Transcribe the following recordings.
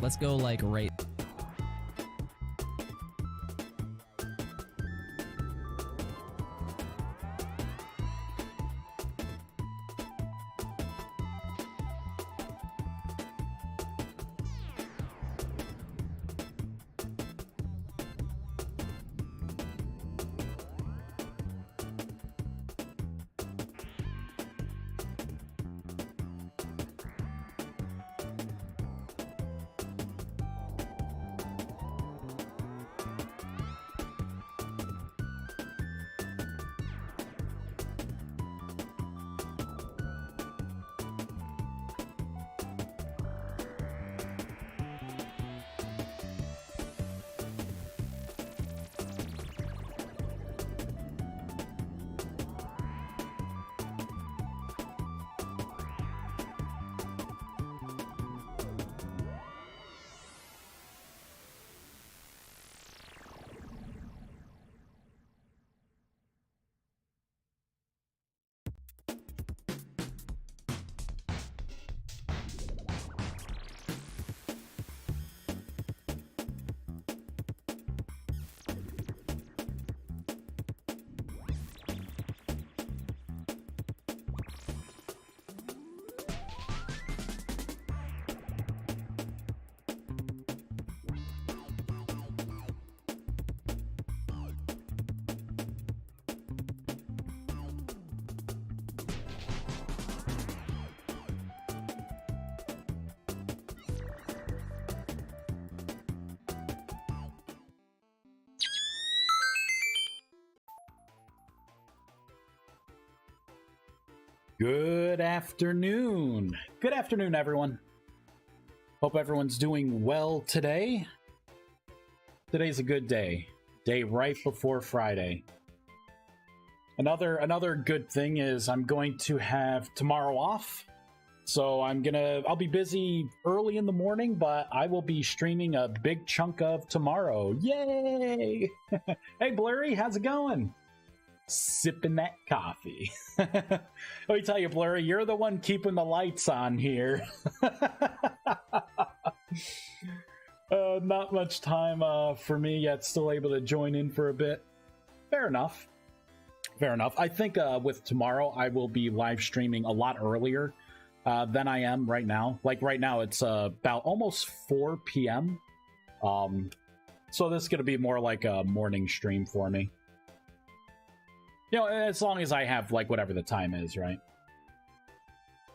Let's go like right. Good afternoon. Good afternoon, everyone. Hope everyone's doing well today. Today's a good day. Day right before Friday. Another good thing is I'm going to have tomorrow off. So I'll be busy early in the morning, but I will be streaming a big chunk of tomorrow. Yay! Hey Blurry, how's it going? Sipping that coffee. Let me tell you, Blurry, you're the one keeping the lights on here. Not much time for me yet, still able to join in for a bit. Fair enough. Fair enough. I think with tomorrow, I will be live streaming a lot earlier than I am right now. Like right now, it's about almost 4 p.m. So this is going to be more like a morning stream for me. You know, as long as I have like whatever the time is, right?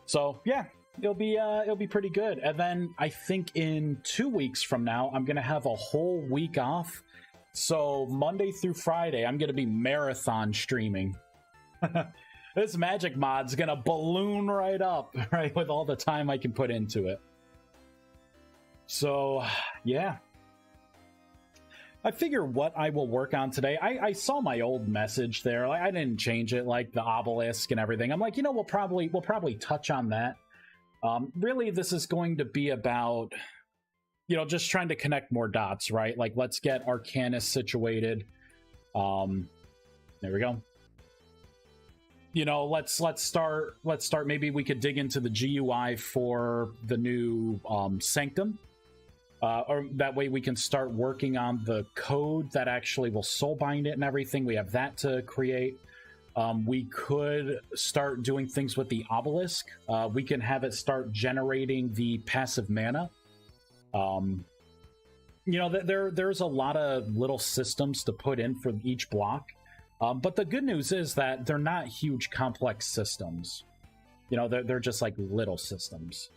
So yeah, it'll be pretty good. And then I think in 2 weeks from now, I'm gonna have a whole week off. So Monday through Friday, I'm gonna be marathon streaming. This magic mod's gonna balloon right up, right, with all the time I can put into it. So yeah, I figure what I will work on today. I saw my old message there. Like, I didn't change it, like the obelisk and everything. I'm like, you know, we'll probably touch on that. Really, this is going to be about, you know, just trying to connect more dots, right? Like, let's get Arcanus situated. There we go. You know, let's start. Maybe we could dig into the GUI for the new Sanctum. Or that way we can start working on the code that actually will soulbind it and everything. We have that to create. We could start doing things with the Obelisk. We can have it start generating the passive mana. You know, there's a lot of little systems to put in for each block. But the good news is that they're not huge, complex systems. You know, they're just like little systems.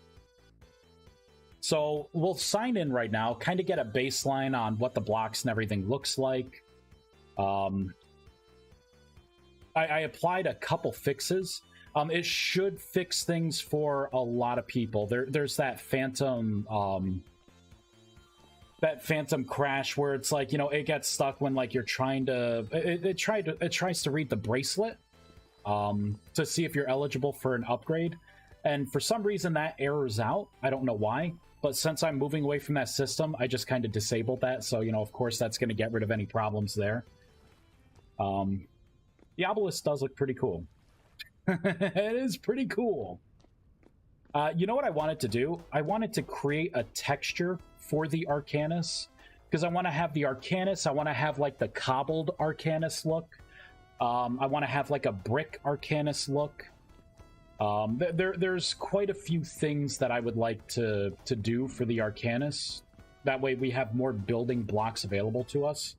So we'll sign in right now, kind of get a baseline on what the blocks and everything looks like. I applied a couple fixes. It should fix things for a lot of people. There's that phantom crash where it's like, you know, it gets stuck when like you're trying to it tries to read the bracelet to see if you're eligible for an upgrade, and for some reason that errors out. I don't know why, but since I'm moving away from that system, I just kind of disabled that. So, you know, of course that's going to get rid of any problems there. The Obelisk does look pretty cool. It is pretty cool. You know what I wanted to do? I wanted to create a texture for the Arcanus, because I want to have the Arcanus. I want to have like the cobbled Arcanus look. I want to have like a brick Arcanus look. There's quite a few things that I would like to do for the Arcanus. That way we have more building blocks available to us.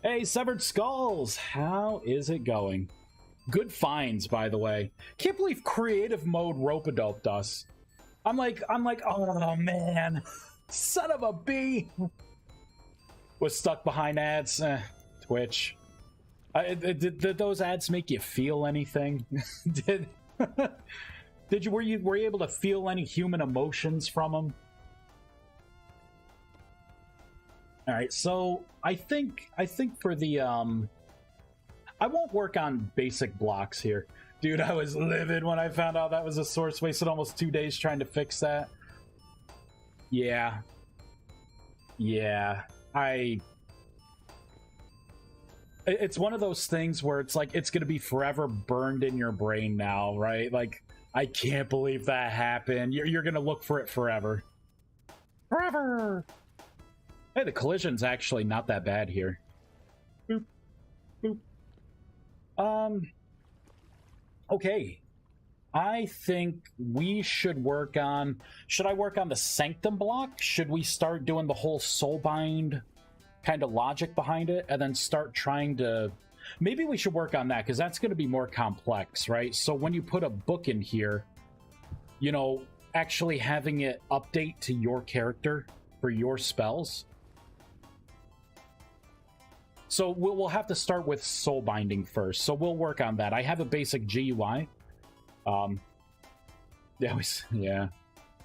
Hey, Severed Skulls! How is it going? Good finds, by the way. Can't believe creative mode rope-a-doped us. I'm like, oh man, son of a bee. Was stuck behind ads. Twitch. Did those ads make you feel anything? Were you able to feel any human emotions from them? All right, so I think for the I won't work on basic blocks here. Dude, I was livid when I found out that was a source. Wasted almost 2 days trying to fix that. Yeah. It's one of those things where it's like, it's going to be forever burned in your brain now, right? Like, I can't believe that happened. You're going to look for it forever. Forever! Hey, the collision's actually not that bad here. Boop. Boop. Okay. I think we should work on... Should I work on the Sanctum block? Should we start doing the whole soulbind kind of logic behind it, and then start trying to... Maybe we should work on that, because that's going to be more complex, right? So when you put a book in here, you know, actually having it update to your character for your spells. So we'll have to start with soul binding first. So we'll work on that. I have a basic GUI. Yeah,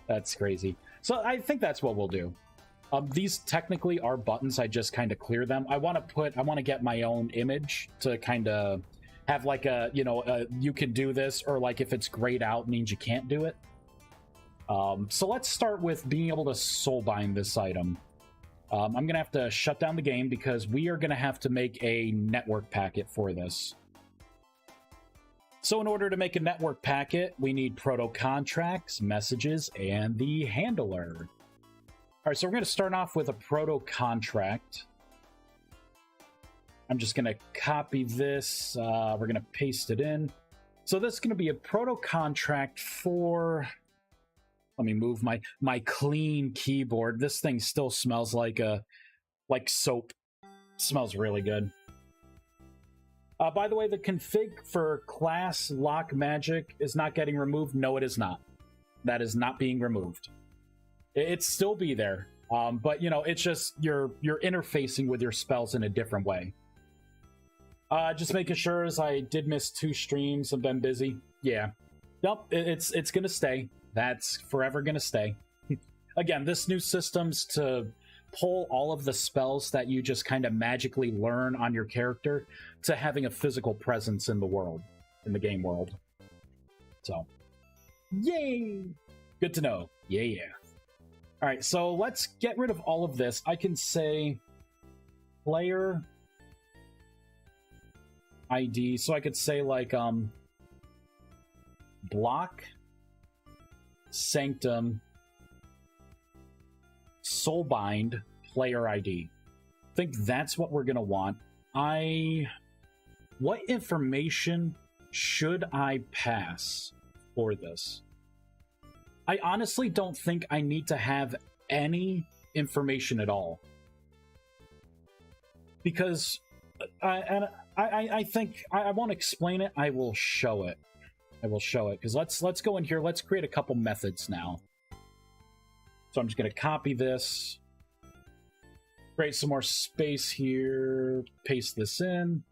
that's crazy. So I think that's what we'll do. These technically are buttons. I just kind of clear them. I want to get my own image to kind of have like a, you know, you can do this, or like if it's grayed out means you can't do it. So let's start with being able to soul bind this item. I'm going to have to shut down the game because we are going to have to make a network packet for this. So in order to make a network packet, we need proto contracts, messages, and the handler. All right, so we're going to start off with a proto contract. I'm just going to copy this. We're going to paste it in. So this is going to be a proto contract for... Let me move my clean keyboard. This thing still smells like soap. It smells really good. By the way, the config for class lock magic is not getting removed. No, it is not. That is not being removed. It'd still be there. But you know, it's just you're interfacing with your spells in a different way. Just making sure, as I did miss 2 streams. I've been busy. Yeah. Nope, it's gonna stay. That's forever gonna stay. Again, this new system's to pull all of the spells that you just kind of magically learn on your character to having a physical presence in the world, in the game world. So, yay! Good to know. Yeah. All right, so let's get rid of all of this. I can say player ID. So I could say like block, Sanctum, Soulbind, player ID. I think that's what we're gonna want. What information should I pass for this? I honestly don't think I need to have any information at all. Because I think I won't explain it, I will show it. Because let's go in here, let's create a couple methods now. So I'm just gonna copy this, create some more space here, paste this in.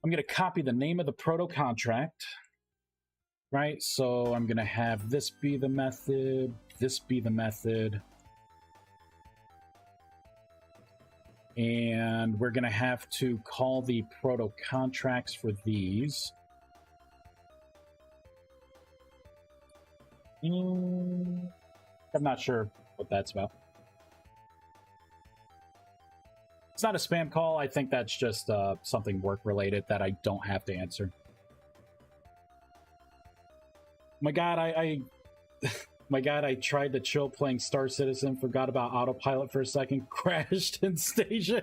I'm gonna copy the name of the proto contract. Right, so I'm gonna have this be the method, this be the method. And we're gonna have to call the proto contracts for these. I'm not sure what that's about. It's not a spam call, I think that's just something work related that I don't have to answer. My god, I tried to chill playing Star Citizen, forgot about autopilot for a second, crashed in station.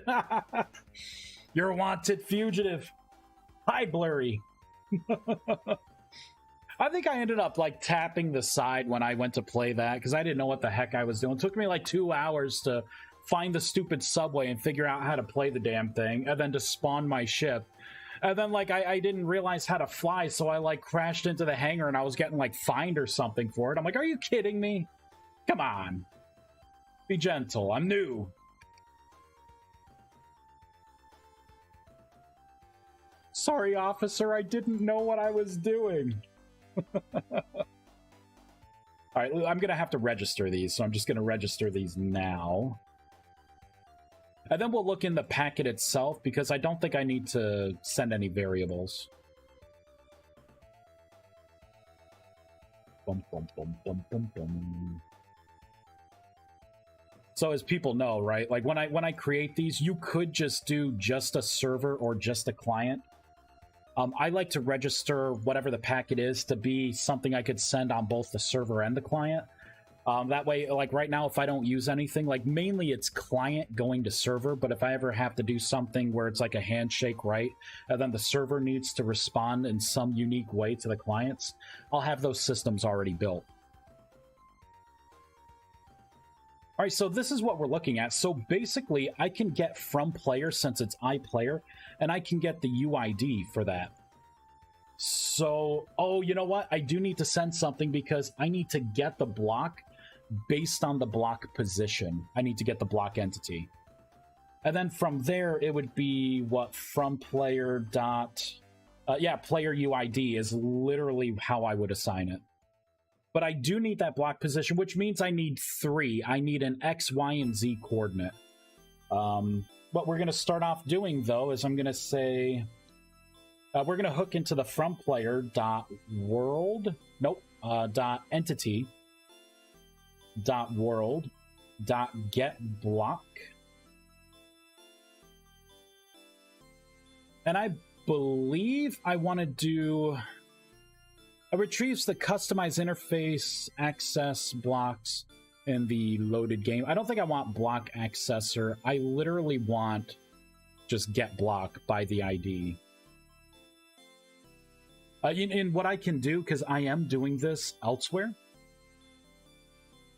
You're a wanted fugitive. Hi, Blurry. I think I ended up like tapping the side when I went to play that because I didn't know what the heck I was doing. It took me like 2 hours to find the stupid subway and figure out how to play the damn thing, and then to spawn my ship. And then, like, I didn't realize how to fly, so I, like, crashed into the hangar and I was getting, like, fined or something for it. I'm like, are you kidding me? Come on. Be gentle. I'm new. Sorry, officer. I didn't know what I was doing. Alright, I'm going to have to register these, so I'm just going to register these now. And then we'll look in the packet itself, because I don't think I need to send any variables. Bum, bum, bum, bum, bum, bum. So as people know, right, like when I create these, you could just do just a server or just a client. I like to register whatever the packet is to be something I could send on both the server and the client. That way, like right now, if I don't use anything, like mainly it's client going to server, but if I ever have to do something where it's like a handshake, right, and then the server needs to respond in some unique way to the clients, I'll have those systems already built. All right, so this is what we're looking at. So basically, I can get from player, since it's iPlayer, and I can get the UID for that. So, oh, you know what? I do need to send something because I need to get the block based on the block position. I need to get the block entity. And then from there, it would be what from player dot... player UID is literally how I would assign it. But I do need that block position, which means I need 3. I need an X, Y, and Z coordinate. What we're going to start off doing, though, is I'm going to say... we're going to hook into the from player dot world... Nope. Dot entity... dot world... dot get block. And I believe I want to do... It retrieves the customized interface access blocks in the loaded game. I don't think I want block accessor. I literally want just get block by the ID. In what I can do, because I am doing this elsewhere.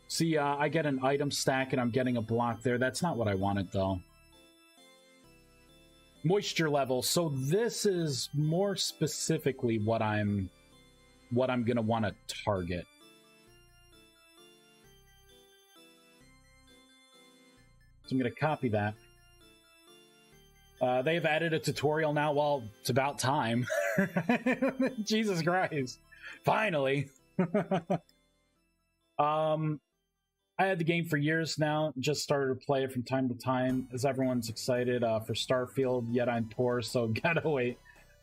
See, I get an item stack and I'm getting a block there. That's not what I wanted, though. Moisture level. So this is more specifically what I'm going to want to target. So I'm going to copy that. They've added a tutorial now. Well, it's about time. Jesus Christ. Finally. I I had the game for years now, just started to play it from time to time, as everyone's excited for Starfield, yet I'm poor, so gotta wait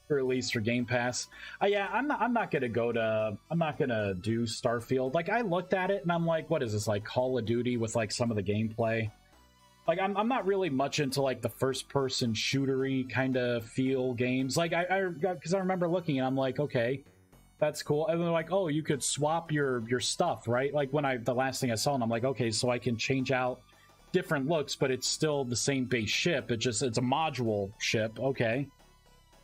for release for Game Pass. Yeah, I'm not gonna do Starfield. Like, I looked at it and I'm like, what is this, like Call of Duty with like some of the gameplay? Like, I'm not really much into like the first person shootery kind of feel games. Like, because I remember looking and I'm like, okay, that's cool. And they're like, oh, you could swap your stuff, right? Like, the last thing I saw, and I'm like, okay, so I can change out different looks, but it's still the same base ship. It's a module ship. Okay.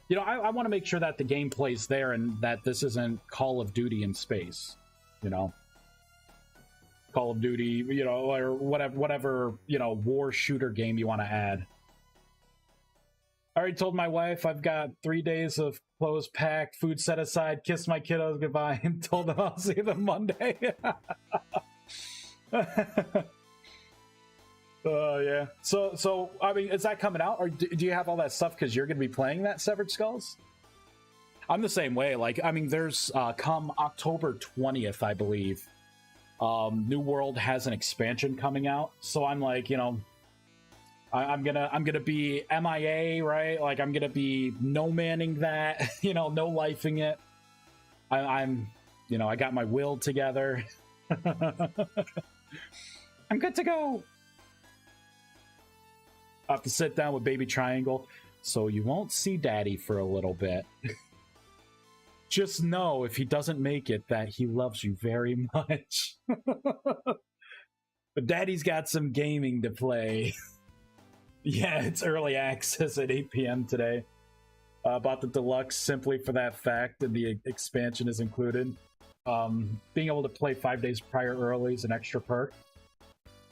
You know, I want to make sure that the gameplay's there and that this isn't Call of Duty in space, you know? Call of Duty, you know, or whatever, you know, war shooter game you want to add. I already told my wife I've got 3 days of clothes packed, food set aside, kissed my kiddos goodbye, and told them I'll see them Monday. Oh, yeah. So I mean, is that coming out, or do you have all that stuff because you're going to be playing that Severed Skulls? I'm the same way. Like, I mean, there's come October 20th, I believe. New World has an expansion coming out, so I'm like, you know, I'm gonna be MIA, right? Like, I'm gonna be no manning that, you know, no lifing it. I'm, you know, I got my will together. I'm good to go. I have to sit down with Baby Triangle, so you won't see Daddy for a little bit. Just know if he doesn't make it that he loves you very much. But Daddy's got some gaming to play. Yeah, it's early access at 8 p.m. today. Bought the deluxe simply for that fact, and the expansion is included. Being able to play 5 days prior early is an extra perk.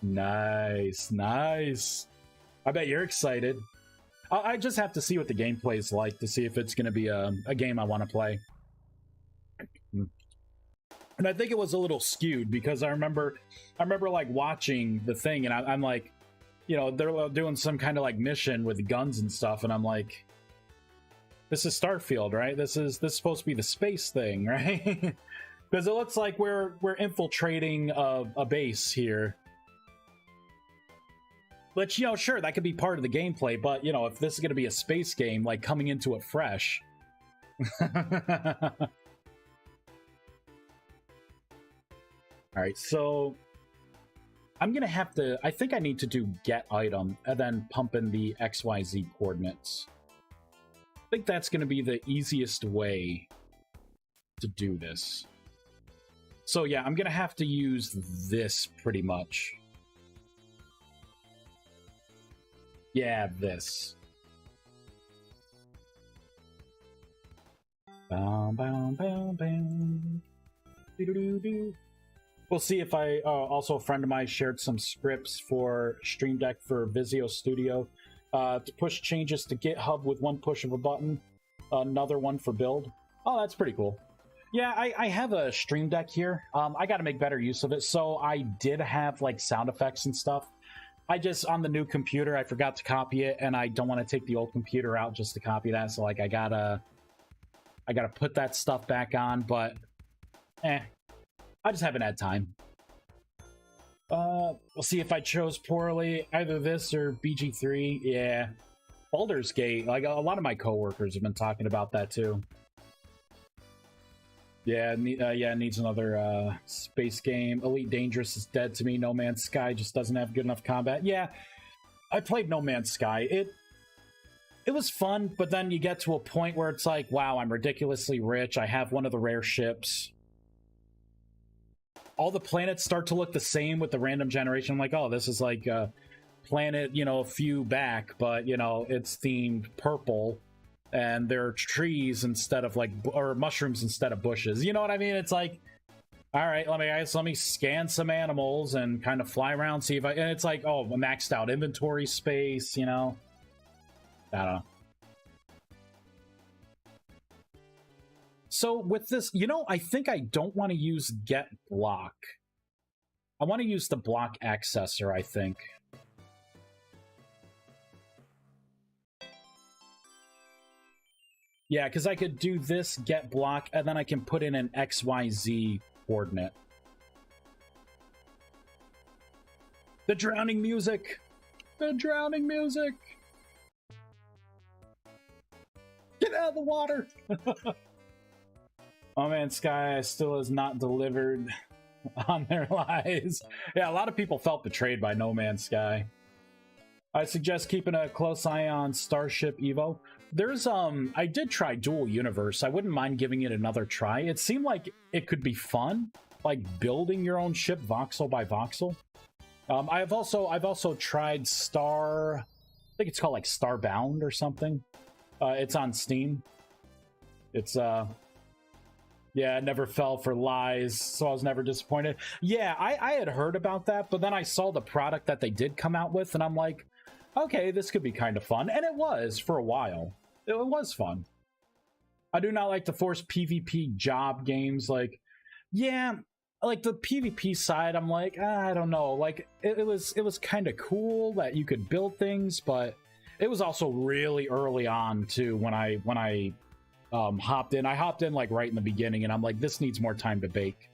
Nice, nice. I bet you're excited. I just have to see what the gameplay is like to see if it's going to be a game I want to play. And I think it was a little skewed because I remember like watching the thing, and I'm like, you know, they're doing some kind of like mission with guns and stuff, and I'm like, this is Starfield, right? This is supposed to be the space thing, right? Because it looks like we're infiltrating a base here. But, you know, sure, that could be part of the gameplay, but, you know, if this is going to be a space game, like, coming into it fresh. Alright, so I'm going to have to... I think I need to do get item and then pump in the XYZ coordinates. I think that's going to be the easiest way to do this. So, yeah, I'm going to have to use this pretty much. Yeah, this. Bow, bow, bow, bow. Doo-doo-doo-doo. We'll see if I... also, a friend of mine shared some scripts for Stream Deck for Visual Studio to push changes to GitHub with one push of a button. Another one for build. Oh, that's pretty cool. Yeah, I have a Stream Deck here. I got to make better use of it. So I did have, like, sound effects and stuff. I just, on the new computer, I forgot to copy it, and I don't want to take the old computer out just to copy that, so, like, I gotta put that stuff back on, but, I just haven't had time. We'll see if I chose poorly, either this or BG3, yeah. Baldur's Gate, like, a lot of my coworkers have been talking about that, too. Yeah, it needs another space game. Elite Dangerous is dead to me. No Man's Sky just doesn't have good enough combat. Yeah, I played No Man's Sky. It was fun, but then you get to a point where it's like, wow, I'm ridiculously rich. I have one of the rare ships. All the planets start to look the same with the random generation. I'm like, oh, this is like a planet, you know, a few back, but, you know, it's themed purple. And there are trees instead of like, or mushrooms instead of bushes. You know what I mean? It's like, all right, let me scan some animals and kind of fly around, see if I, and it's like, oh, maxed out inventory space, you know? I don't know. So with this, you know, I think I don't want to use get block. I want to use the block accessor, I think. Yeah, because I could do this get block, and then I can put in an XYZ coordinate. The drowning music. The drowning music. Get out of the water. Oh man, Sky still has not delivered on their lies. Yeah, a lot of people felt betrayed by No Man's Sky. I suggest keeping a close eye on Starship Evo. There's I did try Dual Universe. I wouldn't mind giving it another try. It seemed like it could be fun, like building your own ship voxel by voxel. I've also tried I think it's called like Starbound or something. It's on Steam. It's yeah, I never fell for lies, so I was never disappointed. Yeah, I had heard about that, but then I saw the product that they did come out with, and I'm like, okay, this could be kind of fun. And it was for a while. It was fun. I do not like to force PvP job games. Like, yeah, like the PvP side, I'm like, I don't know. Like, it was kind of cool that you could build things, but it was also really early on too when I hopped in. I hopped in like right in the beginning, and I'm like, this needs more time to bake.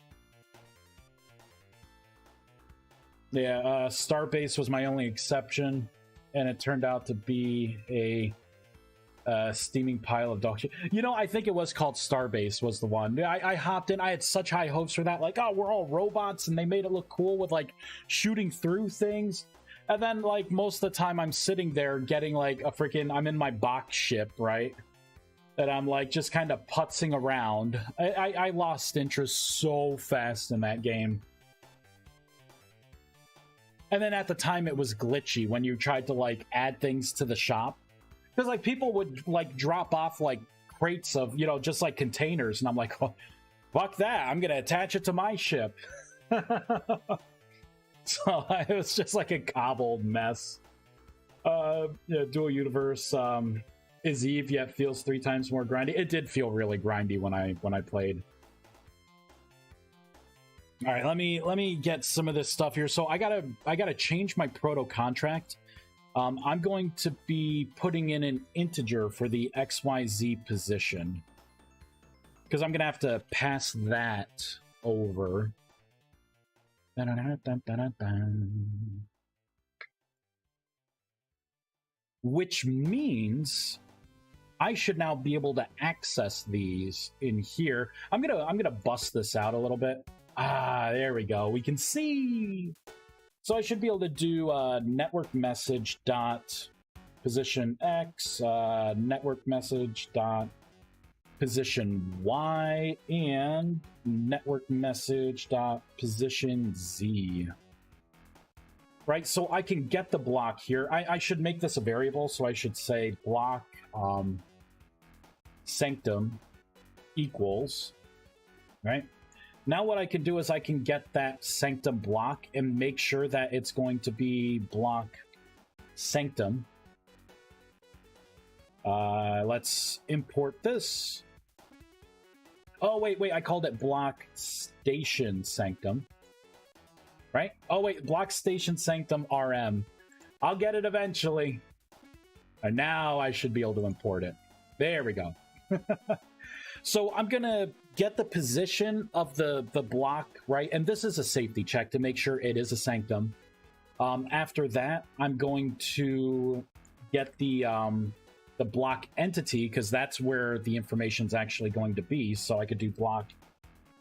Yeah, Starbase was my only exception, and it turned out to be a steaming pile of dog shit. You know, I think it was called Starbase was the one. I hopped in. I had such high hopes for that. Like, oh, we're all robots, and they made it look cool with like shooting through things. And then like most of the time I'm sitting there getting like a freaking, I'm in my box ship, right? And I'm like just kind of putzing around. I lost interest so fast in that game. And then at the time it was glitchy when you tried to like add things to the shop. Because like people would like drop off like crates of, you know, just like containers. And I'm like, oh, fuck that. I'm going to attach it to my ship. So it was just like a cobbled mess. Yeah, Dual Universe is Eve, yet feels 3 times more grindy. It did feel really grindy when I played. All right, let me get some of this stuff here. So I gotta change my proto contract. I'm going to be putting in an integer for the XYZ position because I'm gonna have to pass that over. Which means I should now be able to access these in here. I'm gonna bust this out a little bit. Ah, there we go. We can see. So I should be able to do network message dot position X, network message dot position Y, and network message dot position Z. Right, so I can get the block here. I should make this a variable, so I should say block Sanctum equals, right? Now what I can do is I can get that Sanctum block and make sure that it's going to be block Sanctum. Let's import this. Oh, wait, I called it block station Sanctum. Right? Oh, wait, block station Sanctum RM. I'll get it eventually. And now I should be able to import it. There we go. So I'm going to get the position of the block, right? And this is a safety check to make sure it is a Sanctum. After that, I'm going to get the block entity, because that's where the information's actually going to be. So I could do block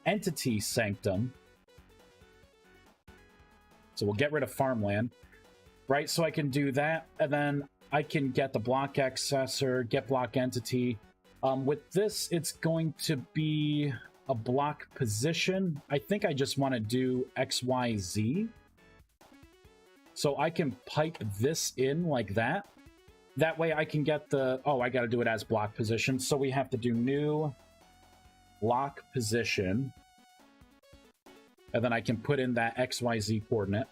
entity Sanctum. So we'll get rid of farmland, right? So I can do that, and then I can get the block accessor, get block entity. With this, it's going to be a block position. I think I just want to do XYZ. So I can pipe this in like that. That way I can get the... Oh, I got to do it as block position. So we have to do new block position. And then I can put in that XYZ coordinate.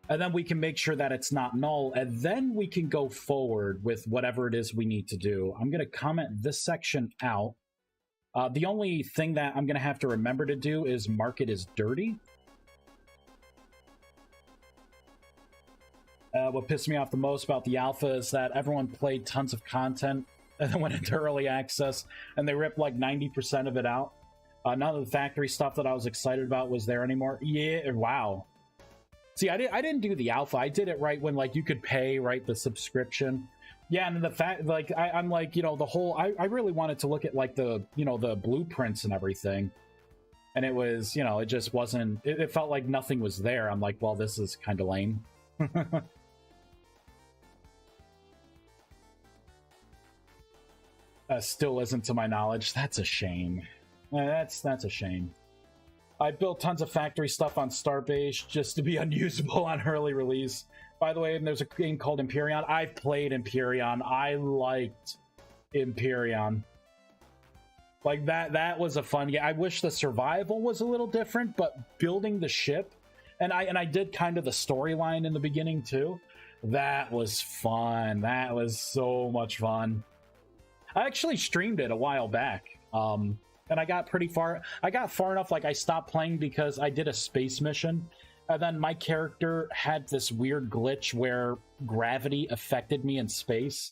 And then we can make sure that it's not null. And then we can go forward with whatever it is we need to do. I'm going to comment this section out. The only thing that I'm going to have to remember to do is mark it as dirty. What pissed me off the most about the alpha is that everyone played tons of content and then went into early access and they ripped like 90% of it out. None of the factory stuff that I was excited about was there anymore. Yeah, wow. See, I didn't do the alpha. I did it right when like you could pay right the subscription. Yeah, and the fact like I'm like, you know, the whole I really wanted to look at like the, you know, the blueprints and everything. And it was, you know, it just wasn't, it felt like nothing was there. I'm like, well, this is kind of lame. Still isn't to my knowledge. That's a shame. That's a shame. I built tons of factory stuff on Starbase just to be unusable on early release. By the way, there's a game called Empyrean. I've played Empyrean. I liked Empyrean. Like that was a fun game. I wish the survival was a little different, but building the ship, and I did kind of the storyline in the beginning too. That was fun. That was so much fun. I actually streamed it a while back. And I got pretty far. I got far enough, like I stopped playing because I did a space mission. And then my character had this weird glitch where gravity affected me in space.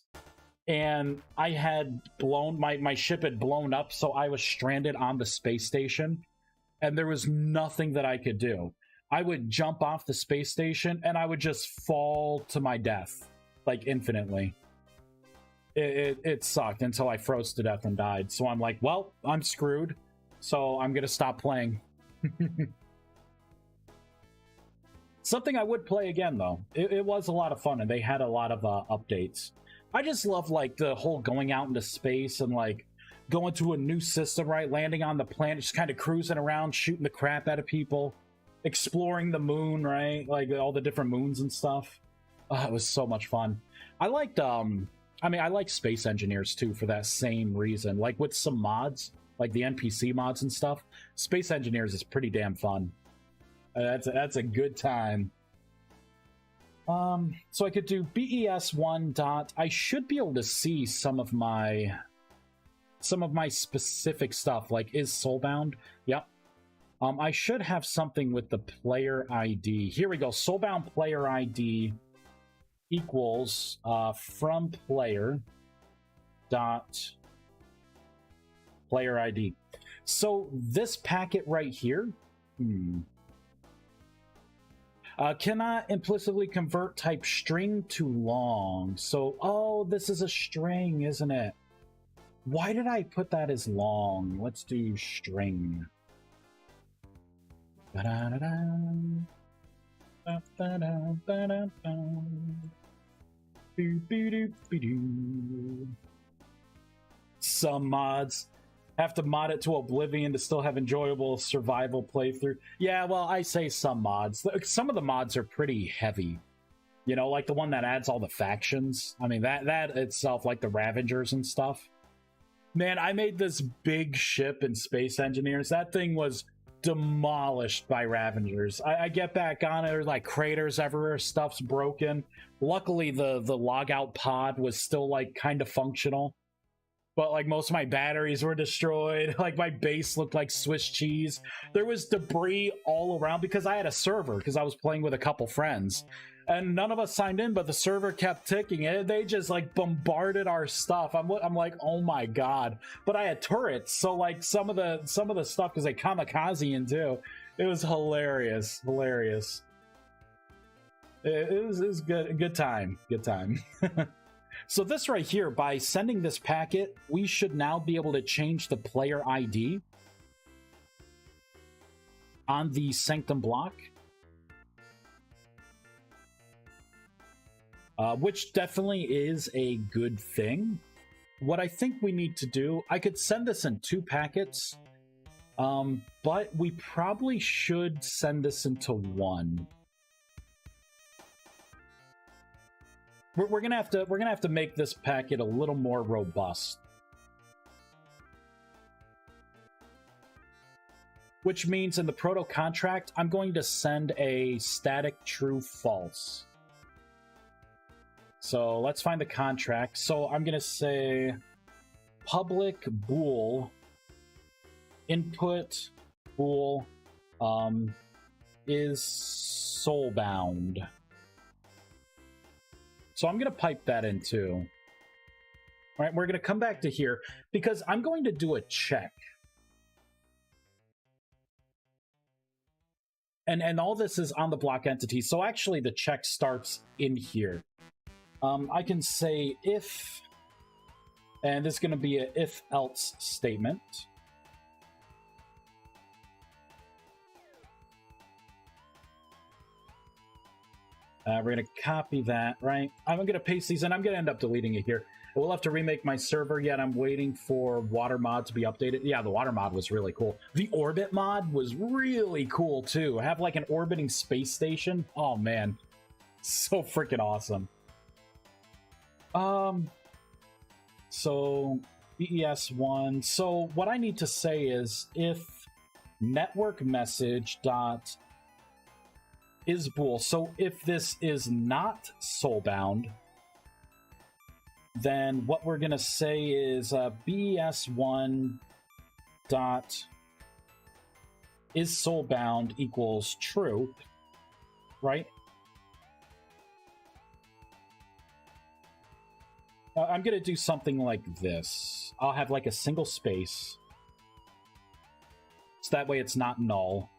And I had blown, my ship had blown up, so I was stranded on the space station. And there was nothing that I could do. I would jump off the space station and I would just fall to my death, like infinitely. It sucked until I froze to death and died. So I'm like, well, I'm screwed. So I'm going to stop playing. Something I would play again, though. It was a lot of fun, and they had a lot of updates. I just love, like, the whole going out into space and, like, going to a new system, right? Landing on the planet, just kind of cruising around, shooting the crap out of people. Exploring the moon, right? Like, all the different moons and stuff. It was so much fun. I liked, I like Space Engineers, too, for that same reason. Like, with some mods, like the NPC mods and stuff, Space Engineers is pretty damn fun. That's a good time. So I could do BES1 dot. I should be able to see some of my specific stuff, like is Soulbound. Yep. I should have something with the player ID. Here we go. Soulbound player ID equals from player dot player ID. So this packet right here cannot implicitly convert type string to long. So, oh, this is a string, isn't it? Why did I put that as long? Let's do string. Some mods have to mod it to oblivion to still have enjoyable survival playthrough. Yeah, well, I say some mods. Some of the mods are pretty heavy. You know, like the one that adds all the factions. I mean, that itself, like the Ravengers and stuff. Man, I made this big ship in Space Engineers. That thing was demolished by Ravengers. I get back on it, there's like craters everywhere, stuff's broken. Luckily, the logout pod was still like kind of functional. But like most of my batteries were destroyed. Like my base looked like Swiss cheese. There was debris all around because I had a server because I was playing with a couple friends. And none of us signed in, but the server kept ticking. They just like bombarded our stuff. I'm like, oh my god! But I had turrets, so like some of the stuff was like kamikaze in too. It was hilarious. It was good. Good time. So this right here, by sending this packet, we should now be able to change the player ID on the Sanctum block. Which definitely is a good thing. What I think we need to do, I could send this in 2 packets, but we probably should send this into 1. We're gonna have to make this packet a little more robust. Which means in the proto contract, I'm going to send a static true false. So let's find the contract. So I'm going to say public bool input bool is soulbound. So I'm going to pipe that in too. All right, we're going to come back to here because I'm going to do a check. And all this is on the block entity. So actually the check starts in here. I can say if, and this is going to be a if-else statement. We're going to copy that, right? I'm going to paste these in. I'm going to end up deleting it here. We'll have to remake my server yet. I'm waiting for water mod to be updated. Yeah, the water mod was really cool. The orbit mod was really cool too. Have like an orbiting space station. Oh man, so freaking awesome. So BES1. So what I need to say is if network message dot is bool. So if this is not soulbound, then what we're going to say is BES1 dot is soulbound equals true, right? I'm going to do something like this. I'll have like a single space. So that way it's not null.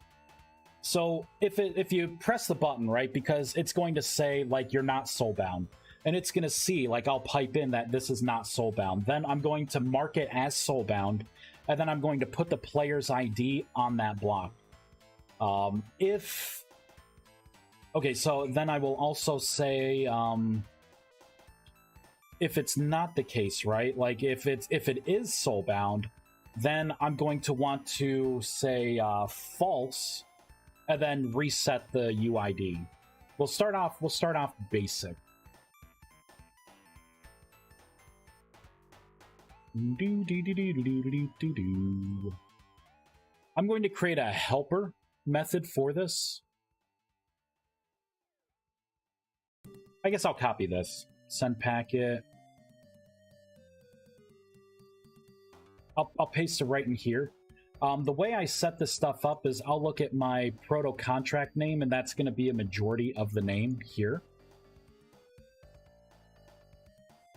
So if you press the button, right, because it's going to say like you're not soulbound, and it's going to see like I'll pipe in that this is not soulbound. Then I'm going to mark it as soulbound, and then I'm going to put the player's ID on that block. Okay, so then I will also say if it's not the case, right? Like if it is soulbound, then I'm going to want to say false, and then reset the UID. We'll start off basic. I'm going to create a helper method for this. I guess I'll copy this. Send packet. I'll paste it right in here. The way I set this stuff up is I'll look at my proto contract name, and that's going to be a majority of the name here.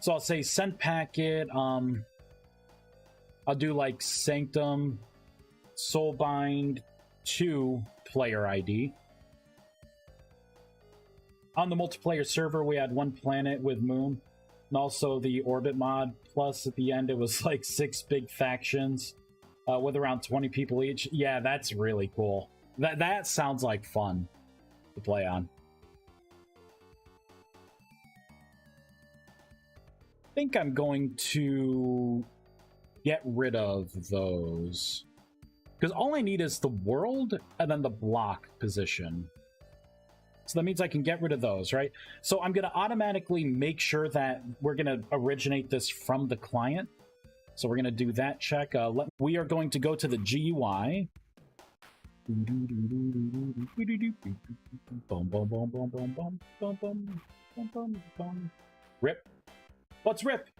So I'll say send packet. I'll do like Sanctum soulbind to player ID. On the multiplayer server, we had one planet with moon, and also the orbit mod. Plus, at the end, it was like 6 big factions with around 20 people each. Yeah, that's really cool. That sounds like fun to play on. I think I'm going to get rid of those, because all I need is the world and then the block position. So that means I can get rid of those, right? So I'm going to automatically make sure that we're going to originate this from the client. So we're going to do that check. We are going to go to the GUI. Rip. Let's rip.